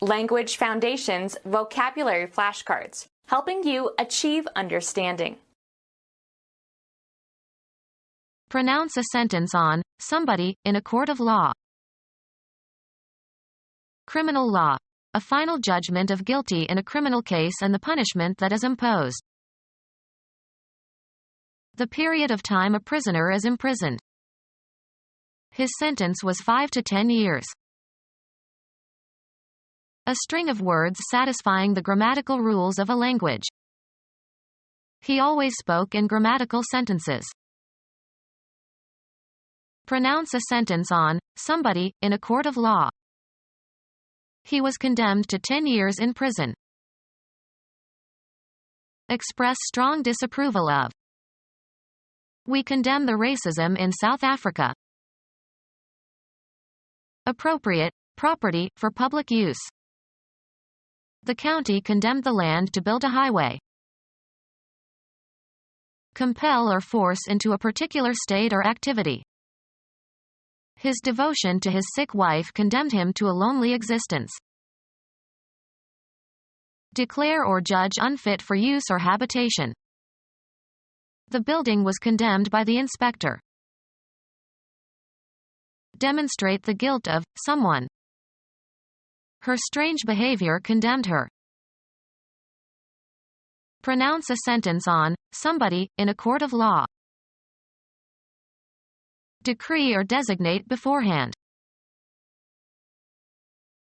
Language Foundations Vocabulary Flashcards, helping you achieve understanding. Pronounce a sentence on somebody in a court of law. Criminal law. A final judgment of guilty in a criminal case and the punishment that is imposed. The period of time a prisoner is imprisoned. His sentence was 5 to 10 years. A string of words satisfying the grammatical rules of a language. He always spoke in grammatical sentences. Pronounce a sentence on somebody in a court of law. He was condemned to 10 years in prison. Express strong disapproval of. We condemn the racism in South Africa. Appropriate property for public use. The county condemned the land to build a highway. Compel or force into a particular state or activity. His devotion to his sick wife condemned him to a lonely existence. Declare or judge unfit for use or habitation. The building was condemned by the inspector. Demonstrate the guilt of someone. Her strange behavior condemned her. Pronounce a sentence on somebody in a court of law. Decree or designate beforehand.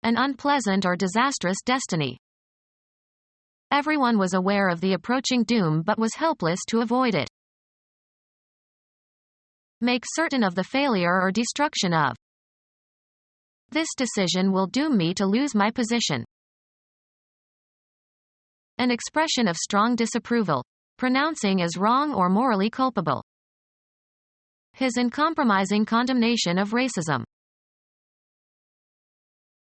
An unpleasant or disastrous destiny. Everyone was aware of the approaching doom but was helpless to avoid it. Make certain of the failure or destruction of. This decision will doom me to lose my position. An expression of strong disapproval, pronouncing as wrong or morally culpable. His uncompromising condemnation of racism.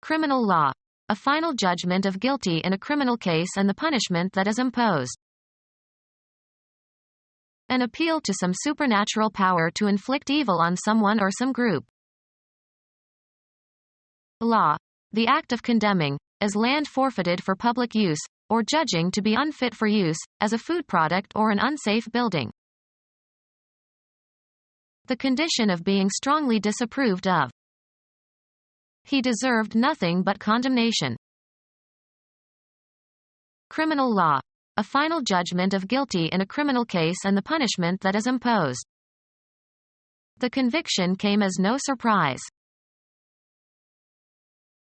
Criminal law. A final judgment of guilty in a criminal case and the punishment that is imposed. An appeal to some supernatural power to inflict evil on someone or some group. Law. The act of condemning, as land forfeited for public use, or judging to be unfit for use, as a food product or an unsafe building. The condition of being strongly disapproved of. He deserved nothing but condemnation. Criminal law. A final judgment of guilty in a criminal case and the punishment that is imposed. The conviction came as no surprise.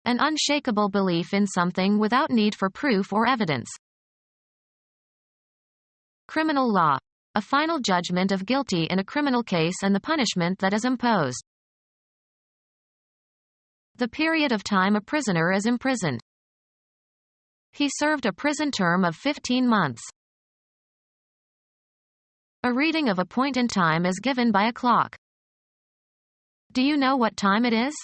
An unshakable belief in something without need for proof or evidence. Criminal law. A final judgment of guilty in a criminal case and the punishment that is imposed. The period of time a prisoner is imprisoned. He served a prison term of 15 months. A reading of a point in time is given by a clock. Do you know what time it is?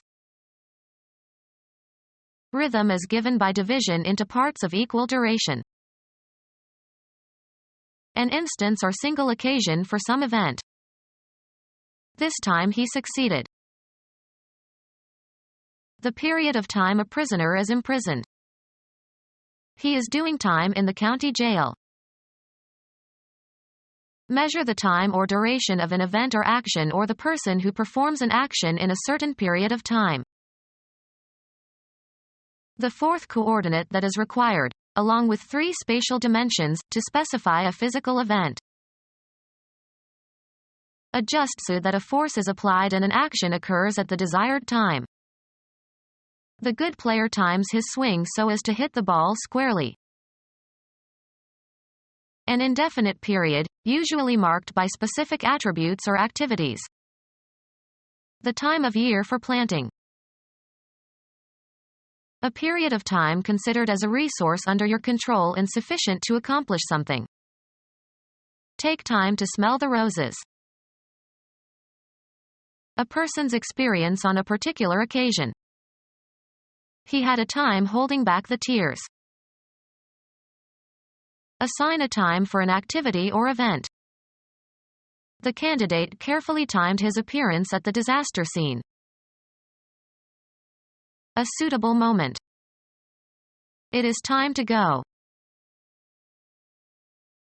Rhythm is given by division into parts of equal duration. An instance or single occasion for some event. This time he succeeded. The period of time a prisoner is imprisoned. He is doing time in the county jail. Measure the time or duration of an event or action or the person who performs an action in a certain period of time. The fourth coordinate that is required, along with 3 spatial dimensions, to specify a physical event. Adjust so that a force is applied and an action occurs at the desired time. The good player times his swing so as to hit the ball squarely. An indefinite period, usually marked by specific attributes or activities. The time of year for planting. A period of time considered as a resource under your control and sufficient to accomplish something. Take time to smell the roses. A person's experience on a particular occasion. He had a time holding back the tears. Assign a time for an activity or event. The candidate carefully timed his appearance at the disaster scene. A suitable moment. It is time to go.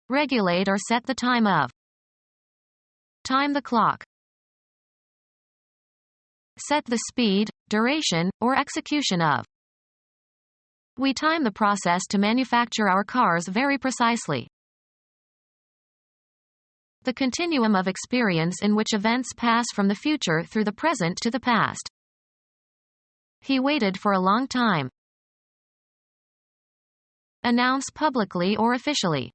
Regulate or set the time of. Time the clock. Set the speed, duration, or execution of. We time the process to manufacture our cars very precisely. The continuum of experience in which events pass from the future through the present to the past. He waited for a long time. Announce publicly or officially.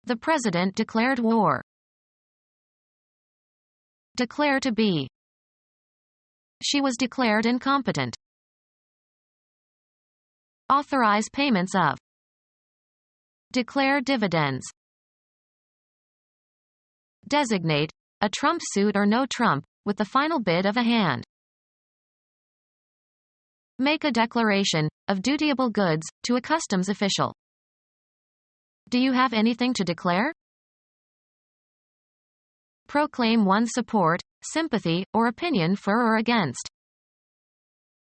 The president declared war. Declare to be. She was declared incompetent. Authorize payments of. Declare dividends. Designate, a trump suit or no trump, with the final bid of a hand. Make a declaration, of dutiable goods, to a customs official. Do you have anything to declare? Proclaim one's support, sympathy, or opinion for or against.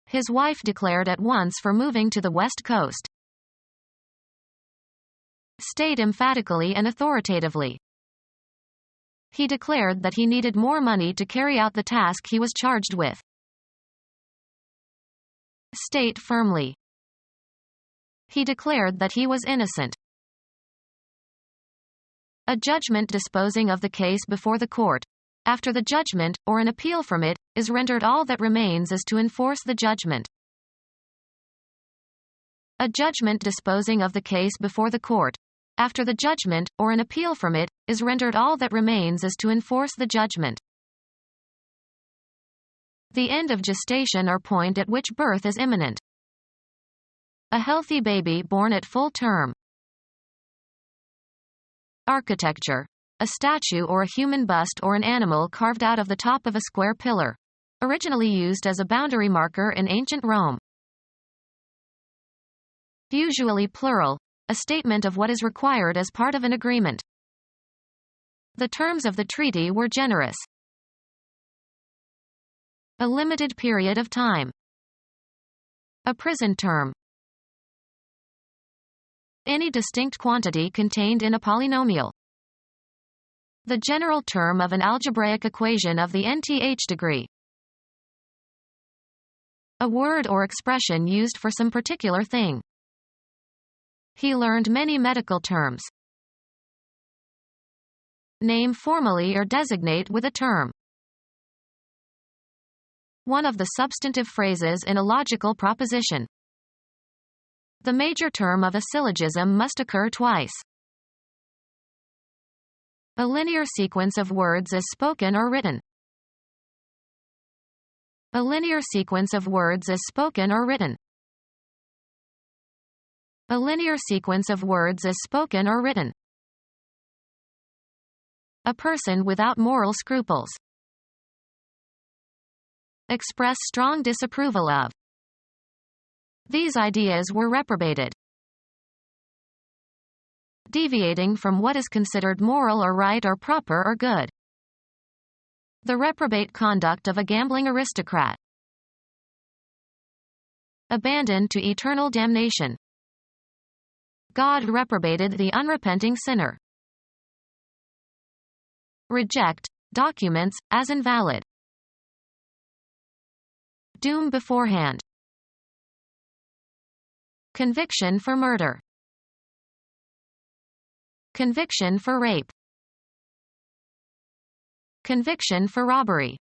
His wife declared at once for moving to the West Coast. State emphatically and authoritatively. He declared that he needed more money to carry out the task he was charged with. State firmly. He declared that he was innocent. A judgment disposing of the case before the court. After the judgment, or an appeal from it, is rendered, all that remains is to enforce the judgment. A judgment disposing of the case before the court. After the judgment, or an appeal from it, is rendered, all that remains is to enforce the judgment. The end of gestation or point at which birth is imminent. A healthy baby born at full term. Architecture. A statue or a human bust or an animal carved out of the top of a square pillar. Originally used as a boundary marker in ancient Rome. Usually plural. A statement of what is required as part of an agreement. The terms of the treaty were generous. A limited period of time. A prison term. Any distinct quantity contained in a polynomial. The general term of an algebraic equation of the nth degree. A word or expression used for some particular thing. He learned many medical terms. Name formally or designate with a term. One of the substantive phrases in a logical proposition. The major term of a syllogism must occur twice. A linear sequence of words is spoken or written. A linear sequence of words is spoken or written. A linear sequence of words is spoken or written. A person without moral scruples. Express strong disapproval of. These ideas were reprobated. Deviating from what is considered moral or right or proper or good. The reprobate conduct of a gambling aristocrat. Abandoned to eternal damnation. God reprobated the unrepenting sinner. Reject documents as invalid. Doom beforehand. Conviction for murder. Conviction for rape. Conviction for robbery.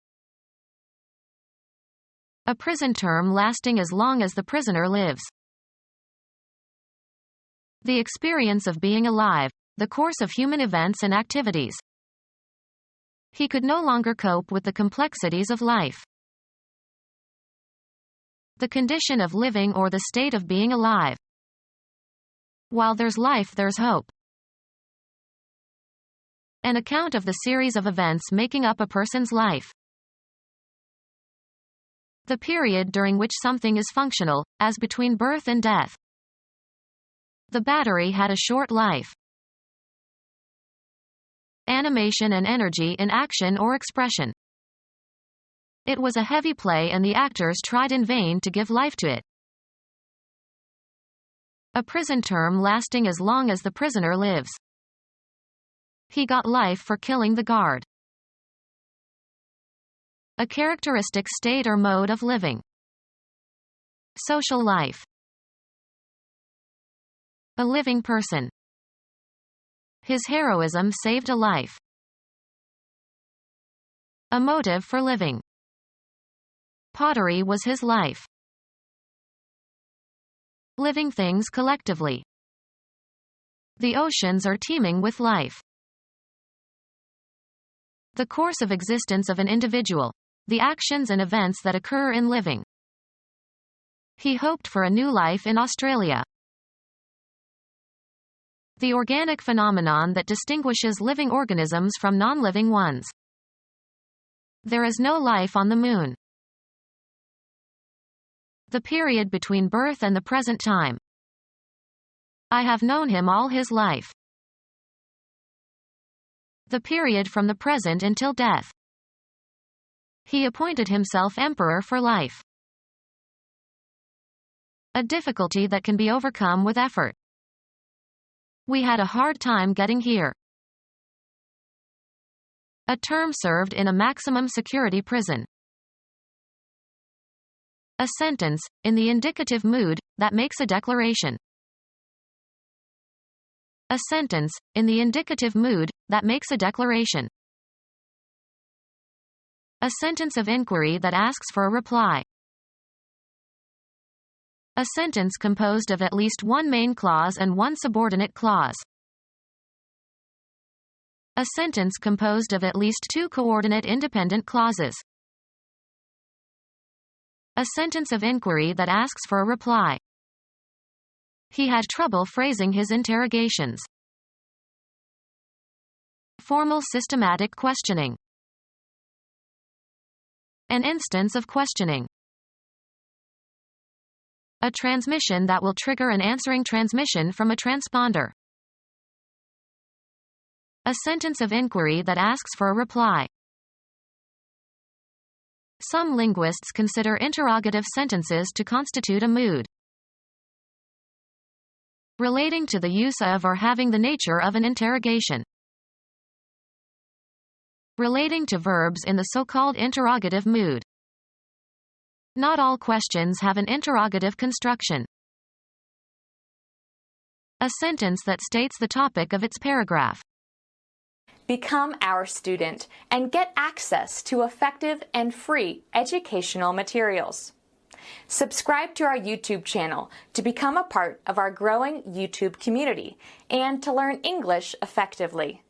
A prison term lasting as long as the prisoner lives. The experience of being alive, the course of human events and activities. He could no longer cope with the complexities of life. The condition of living or the state of being alive. While there's life, there's hope. An account of the series of events making up a person's life. The period during which something is functional, as between birth and death. The battery had a short life. Animation and energy in action or expression. It was a heavy play and the actors tried in vain to give life to it. A prison term lasting as long as the prisoner lives. He got life for killing the guard. A characteristic state or mode of living. Social life. A living person. His heroism saved a life. A motive for living. Pottery was his life. Living things collectively. The oceans are teeming with life. The course of existence of an individual. The actions and events that occur in living. He hoped for a new life in Australia. The organic phenomenon that distinguishes living organisms from non-living ones. There is no life on the moon. The period between birth and the present time. I have known him all his life. The period from the present until death. He appointed himself emperor for life. A difficulty that can be overcome with effort. We had a hard time getting here. A term served in a maximum security prison. A sentence, in the indicative mood, that makes a declaration. A sentence, in the indicative mood, that makes a declaration. A sentence of inquiry that asks for a reply. A sentence composed of at least one main clause and one subordinate clause. A sentence composed of at least two coordinate independent clauses. A sentence of inquiry that asks for a reply. He had trouble phrasing his interrogations. Formal systematic questioning. An instance of questioning. A transmission that will trigger an answering transmission from a transponder. A sentence of inquiry that asks for a reply. Some linguists consider interrogative sentences to constitute a mood. Relating to the use of or having the nature of an interrogation. Relating to verbs in the so-called interrogative mood. Not all questions have an interrogative construction. A sentence that states the topic of its paragraph. Become our student and get access to effective and free educational materials. Subscribe to our YouTube channel to become a part of our growing YouTube community and to learn English effectively.